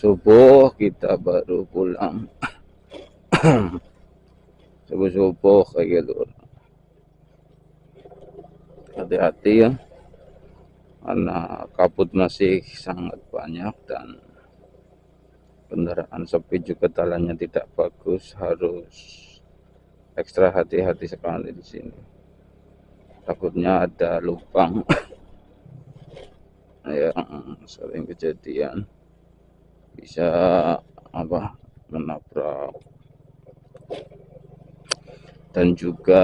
subuh kita baru pulang. Subuh-subuh kayak gitu. Hati-hati ya, karena kabut masih sangat banyak dan kendaraan sepi juga jalannya tidak bagus, harus ekstra hati-hati sekali di sini. Takutnya ada lubang yang sering kejadian, bisa menabrak dan juga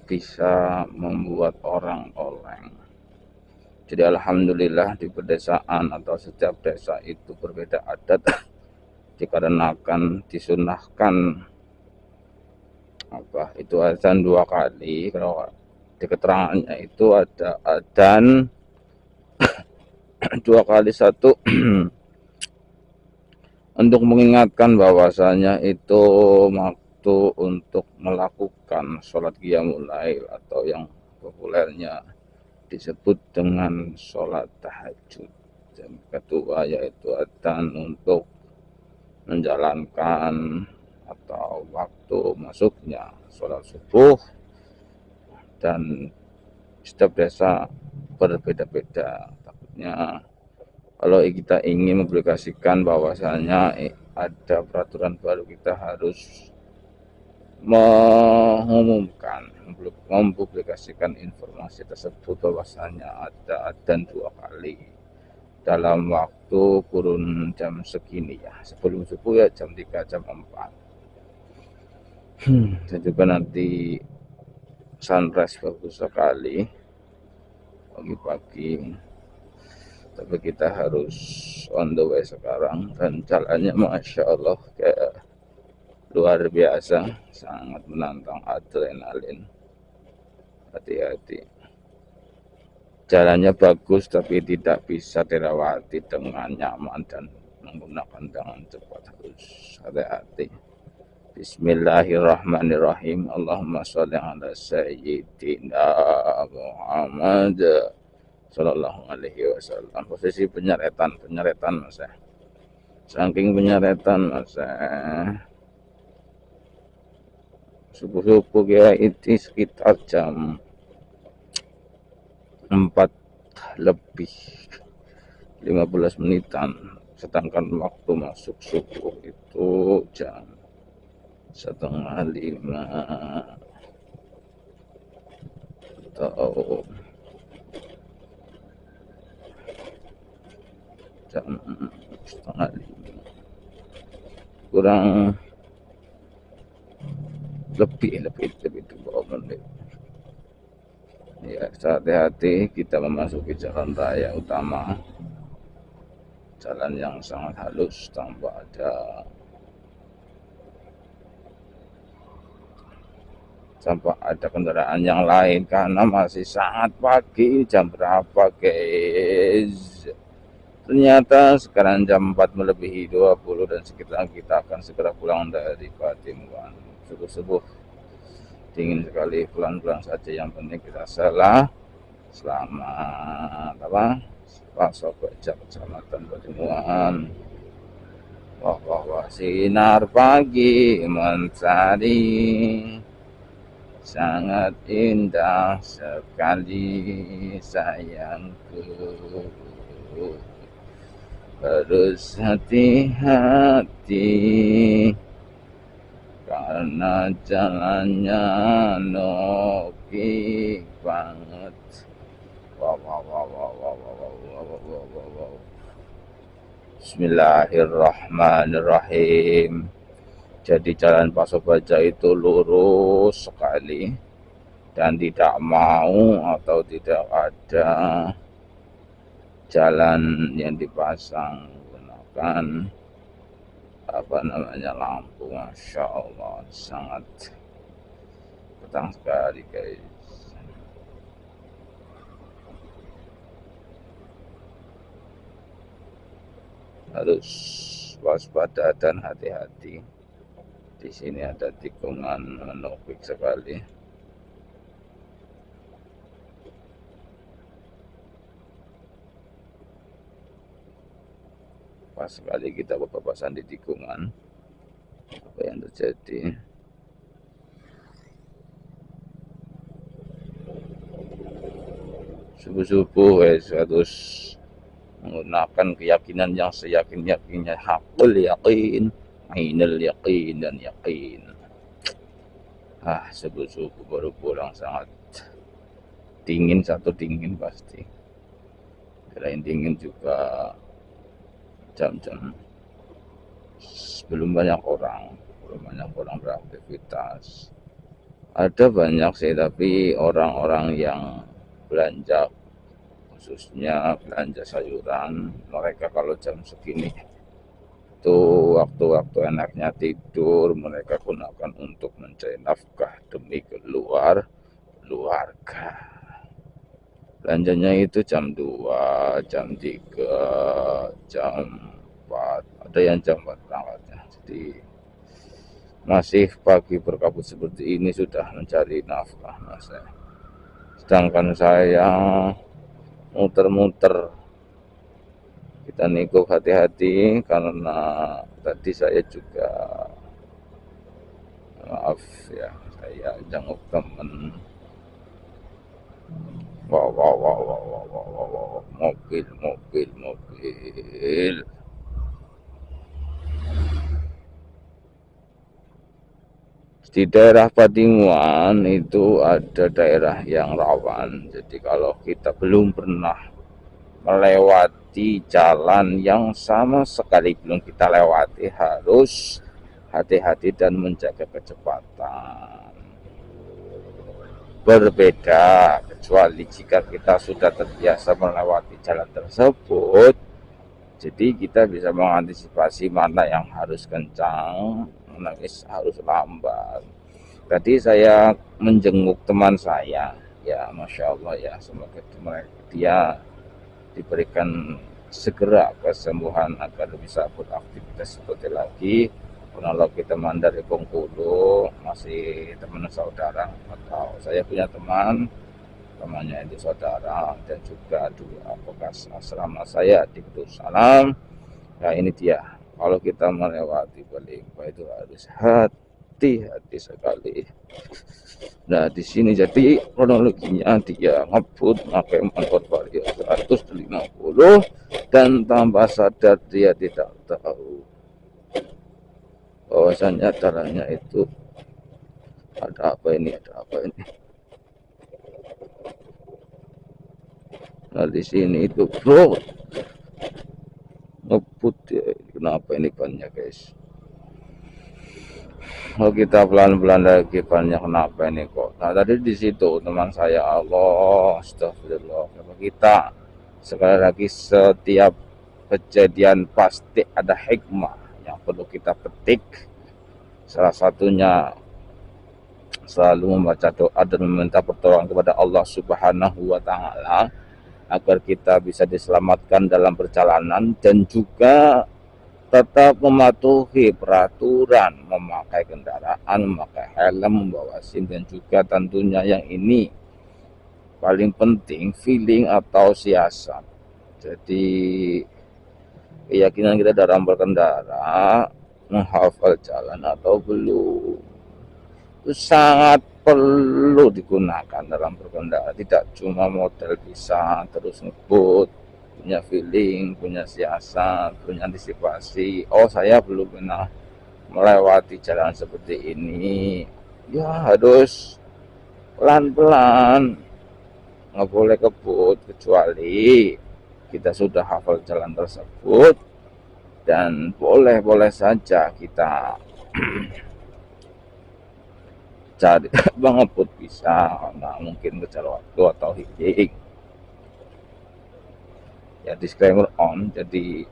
bisa membuat orang oleng. Jadi alhamdulillah di pedesaan atau setiap desa itu berbeda adat, dikarenakan disunahkan itu azan 2 kali. Kalau di keterangannya itu ada adzan 2 kali, satu untuk mengingatkan bahwasanya itu waktu untuk melakukan sholat qiyamul lail atau yang populernya disebut dengan sholat tahajud. Dan kedua yaitu adzan untuk menjalankan atau waktu masuknya sholat subuh, dan setiap desa berbeda-beda. Takutnya kalau kita ingin mempublikasikan bahwasanya ada peraturan baru, kita harus mengumumkan, mempublikasikan informasi tersebut bahwasanya ada adzan 2 kali dalam waktu kurun jam segini ya, sebelum subuh ya jam 3 jam 4. Dan juga nanti sunrise bagus sekali pagi-pagi, tapi kita harus on the way sekarang dan jalannya masya Allah kayak luar biasa, sangat menantang adrenalin. Hati-hati, jalannya bagus tapi tidak bisa dilewati dengan nyaman dan menggunakan dengan cepat, harus hati-hati. Bismillahirrahmanirrahim. Allahumma sholli ala sayyidina Muhammad sallallahu alaihi wasallam. Posisi penyeretan Mas. Saking penyeretan Mas. Subuh-subuh ya itu sekitar jam 4 lebih 15 menitan, sedangkan waktu masuk subuh itu jam 4:30 atau jam 4:30 kurang lebih 20 menit ya. Hati-hati, kita memasuki jalan raya utama, jalan yang sangat halus tanpa ada kendaraan yang lain karena masih sangat pagi. Jam berapa guys? Ternyata sekarang jam 4 melebihi 20 dan sekitar kita akan segera pulang dari Patimban. Subuh-subuh dingin sekali, pelan-pelan saja, yang penting kita selamat Pasok Baja Kecamatan Patimban. Wah, sinar pagi mentari sangat indah sekali sayangku, harus hati-hati karena jalannya noki banget. Wow. Bismillahirrahmanirrahim. Jadi jalan Pasok Baja itu lurus sekali dan tidak mau atau tidak ada jalan yang dipasang menggunakan lampu. Masya Allah, sangat petang sekali guys. Harus waspada dan hati-hati. Di sini ada tikungan menopik sekali. pas sekali kita berpapasan di tikungan. Apa yang terjadi? Subuh-subuh harus menggunakan keyakinan yang seyakin-yakinnya, hakul yakin, ainul yakin, dan yakin. Subuh-subuh baru pulang sangat dingin, dingin pasti. Selain dingin juga jam-jam belum banyak orang beraktivitas. Ada banyak sih, tapi orang-orang yang belanja, khususnya belanja sayuran, mereka kalau jam segini itu waktu-waktu enaknya tidur, mereka gunakan untuk mencari nafkah demi keluarga. Belanjanya itu jam 2, jam 3, jam 4, ada yang jam 4 berangkatnya. Jadi masih pagi berkabut seperti ini sudah mencari nafkah, Mas. Sedangkan saya muter-muter. Kita nego hati-hati karena tadi saya juga, maaf ya, saya jenguk temen. Wow, mobil. Di daerah Patimuan itu ada daerah yang rawan. Jadi kalau kita belum pernah melewati jalan yang sama sekali belum kita lewati, harus hati-hati dan menjaga kecepatan. Berbeda kecuali jika kita sudah terbiasa melewati jalan tersebut, jadi kita bisa mengantisipasi mana yang harus kencang, mana harus lambat. Tadi saya menjenguk teman saya, ya Masya Allah ya, semoga dia diberikan segera kesembuhan agar bisa beraktivitas seperti lagi. Kalau kita dari Bengkulu, masih teman saudara, atau saya punya temannya itu saudara, dan juga dua bekas asrama saya di Salam. Nah ini dia, kalau kita melewati Balikpa itu harus hati-hati sekali. Nah di sini jadi kronologinya dia ngebut pakai motor Vario 150 dan tanpa sadar dia tidak tahu bahwasannya jalannya itu ada apa ini. Nah di sini itu bro ngebut ya, kenapa ini banyak guys. Oh kita pelan-pelan lagi, banyak kenapa ini kok. Nah tadi di situ teman saya, Allah astagfirullah, kita sekali lagi setiap kejadian pasti ada hikmah yang perlu kita petik. Salah satunya selalu membaca doa dan meminta pertolongan kepada Allah Subhanahu wa Ta'ala agar kita bisa diselamatkan dalam perjalanan, dan juga tetap mematuhi peraturan memakai kendaraan, memakai helm, membawa SIM, dan juga tentunya yang ini paling penting, feeling atau siasat. Jadi keyakinan kita dalam berkendara, menghafal jalan atau belum, itu sangat perlu digunakan dalam berkendara. Tidak cuma model bisa terus ngebut, punya feeling, punya siasat, punya antisipasi. Oh saya belum pernah melewati jalan seperti ini, ya harus pelan-pelan, nggak boleh kebut kecuali kita sudah hafal jalan tersebut, dan boleh saja kita cari ngebut bisa, nggak mungkin kejar waktu atau healing. Ya disclaimer on, jadi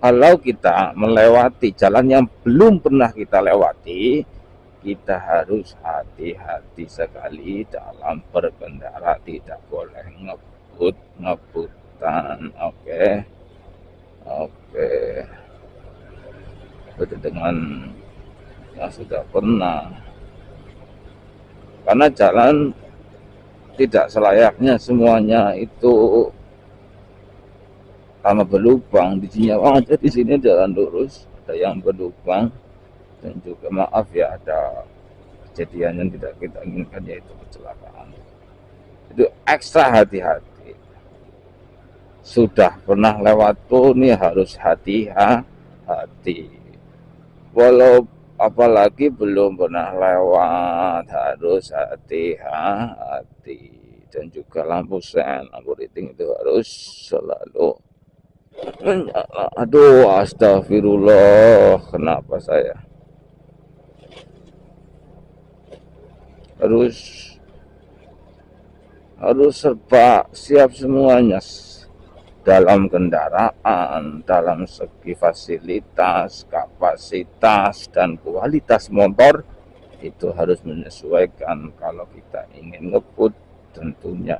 kalau kita melewati jalan yang belum pernah kita lewati, kita harus hati-hati sekali dalam berkendara, tidak boleh ngebut-ngebutan. Oke. Itu dengan yang sudah pernah, karena jalan tidak selayaknya semuanya itu tanah berlubang di Cinyawang aja, di sini jalan lurus ada yang berlubang. Dan juga maaf ya, ada kejadian yang tidak kita inginkan, yaitu kecelakaan. Itu ekstra hati-hati. Sudah pernah lewat pun ya harus hati-hati. Walau apalagi belum pernah lewat, harus hati-hati. Dan juga lampu sen, lampu riting itu harus selalu menyala. Aduh, astagfirullah, kenapa saya harus serba siap semuanya dalam kendaraan, dalam segi fasilitas, kapasitas, dan kualitas motor. Itu harus menyesuaikan. Kalau kita ingin ngebut, tentunya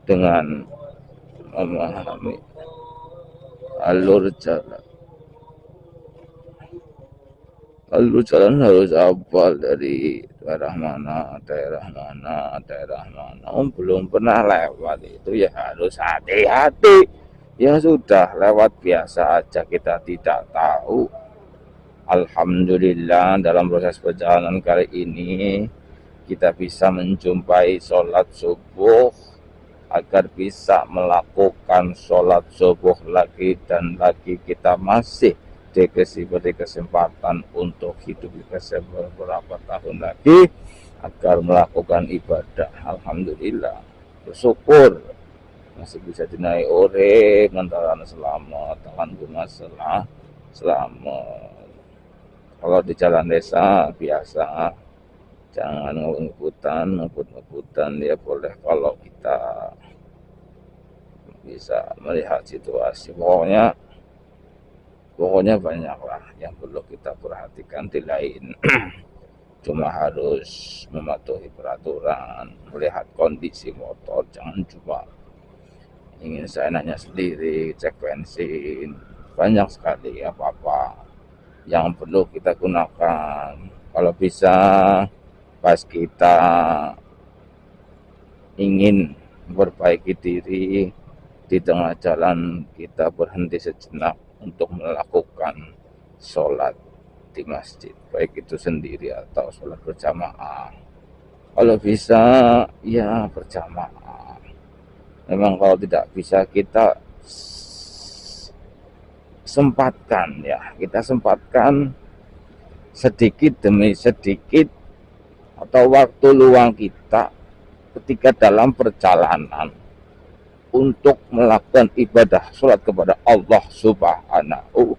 dengan memahami alur jalan. Alur jalan harus hafal dari daerah mana, belum pernah lewat itu ya harus hati-hati. Ya sudah, lewat biasa aja kita tidak tahu. Alhamdulillah dalam proses perjalanan kali ini kita bisa menjumpai sholat subuh, agar bisa melakukan sholat subuh lagi dan lagi. Kita masih diberi kesempatan untuk hidup beberapa tahun lagi agar melakukan ibadah. Alhamdulillah, bersyukur masih bisa dinaik urip lantaran selamat, alhamdulillah selamat. Kalau di jalan desa biasa jangan ngebut-ngebutan ya boleh kalau kita bisa melihat situasi. Pokoknya banyaklah yang perlu kita perhatikan di lain. Cuma harus mematuhi peraturan, melihat kondisi motor, jangan cuma ingin seenaknya sendiri, cek bensin. Banyak sekali apa-apa yang perlu kita gunakan. Kalau bisa pas kita ingin memperbaiki diri, di tengah jalan kita berhenti sejenak untuk melakukan sholat di masjid, baik itu sendiri atau sholat berjamaah. Kalau bisa ya berjamaah. Memang kalau tidak bisa kita sempatkan sedikit demi sedikit atau waktu luang kita ketika dalam perjalanan untuk melakukan ibadah sholat kepada Allah Subhanahu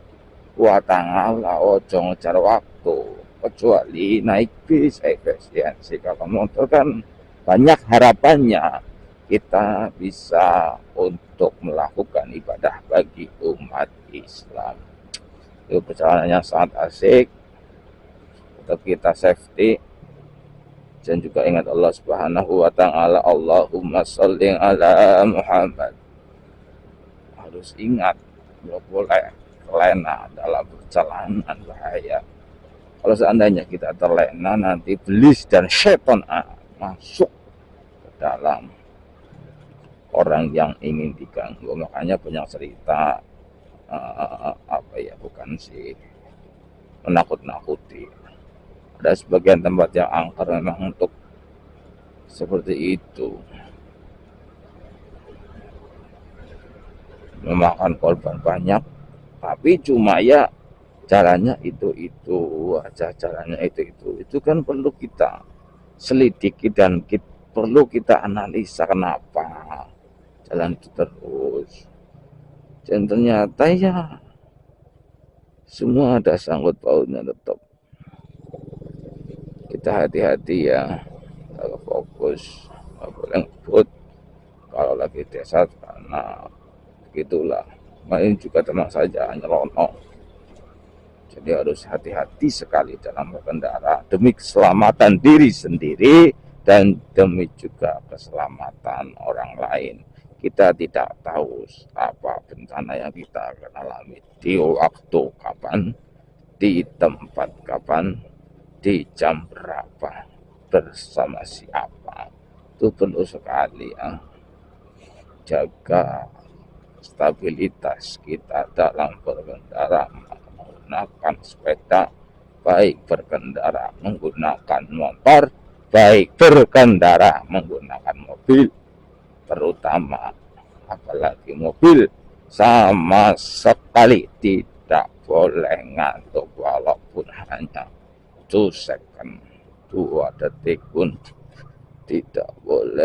wa Ta'ala. Ojo ngejar waktu, kecuali naik bis efisiensi. Kalau motor kan banyak harapannya kita bisa untuk melakukan ibadah bagi umat Islam. Itu perjalanannya sangat asik, tetap kita safety. Dan juga ingat Allah Subhanahu wa Ta'ala, Allahumma sholli ala Muhammad. Harus ingat, tidak boleh terlena dalam perjalanan, bahaya. Kalau seandainya kita terlena, nanti iblis dan setan masuk ke dalam orang yang ingin diganggu. Makanya banyak cerita bukan sih menakut-nakuti. Ada sebagian tempat yang angker memang untuk seperti itu, memakan korban banyak, tapi cuma ya jalannya itu aja, itu kan perlu kita selidiki dan perlu kita analisa kenapa jalan itu terus. Dan ternyata ya semua ada sangkut pautnya. Tetap kita hati-hati ya, kalau fokus, nggak boleh ngebut kalau lagi desa, karena begitulah. Main juga tenang saja, nyelonong. Jadi harus hati-hati sekali dalam berkendara demi keselamatan diri sendiri dan demi juga keselamatan orang lain. Kita tidak tahu apa bencana yang kita akan alami di waktu kapan, di tempat kapan, di jam berapa, bersama siapa. Itu perlu sekali ya. jaga stabilitas kita dalam berkendara menggunakan sepeda, baik berkendara menggunakan motor, baik berkendara menggunakan mobil, terutama apalagi mobil, sama sekali tidak boleh ngantuk walaupun hanya 2 second, 2 detik pun tidak boleh.